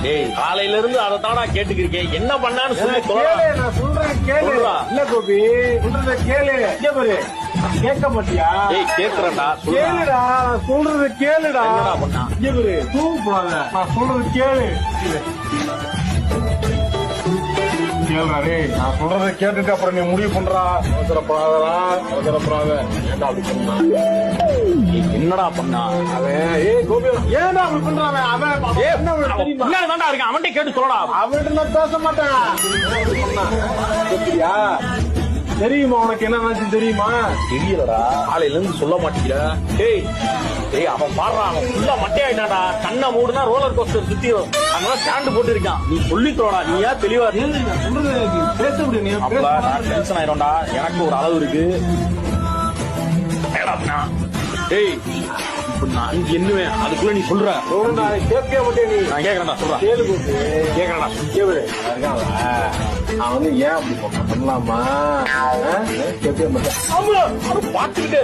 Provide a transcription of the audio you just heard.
டேய் காலையில இருந்து அதை தானா கேட்டுக்கிருக்கேன். என்ன பண்ணான்னு சொல்லி நான் சொல்றேன் கேளு. இல்ல கோபி சொல்றத கேளு. பாரு கேட்க மாட்டியா? டேய் கேக்குறேன்டா. கேளுடா நான் சொல்றது கேளுடா. என்னடா பண்ணா? பாரு தூங்குறாங்க. நான் சொல்றது கேளு. கேளுடா டேய். நான் சொல்றத கேட்டுட்டு அப்புறம் நீ முடிவு பண்றா. அவசரப்படாத. ஏன்டா அப்படி பண்ணா? என்னடா பண்ணா அவன்? கோபி ஏன்டா அப்படி பண்றான் அவன்? என்ன தெரியுமா? என்னடா இருக்கான் அவன்கிட்ட கேட்டு சொல்லடா. அவன்கிட்ட நான் பேச மாட்டேன். சரியா? தெரியுமா உனக்கு என்ன நினைச்சு தெரியுமா? தெரியலடா. காலையில இருந்து சொல்ல மாட்டேங்கிற. டேய் டேய் அவன் பாடுறான். அவன் ஃபுல்லா மட்டையாயிட்டாடா. கண்ணை மூடுனா ரோலர் கோஸ்டர் சுத்தி அதனால ஸ்டாண்டு போட்டு இருக்கான். நீ சொல்லித்தோடா. நீ ஏன் தெளிவா சொல்றது பேச முடியும். டென்ஷன் ஆயிடும்டா. எனக்கு ஒரு அளவு இருக்கு. டேய் இப்ப நான் இங்க என்னவேன் அதுக்குள்ள நீ சொல்ற. கேட்க மாட்டேன். நீ நான் கேக்குறேன்டா சொல்றேன். கேளு கேக்குறேன்டா. கேளு. நான் வந்து ஏன் அப்படி பண்ணலாமா? கேட்க மாட்டேன். பாத்துக்கிட்டே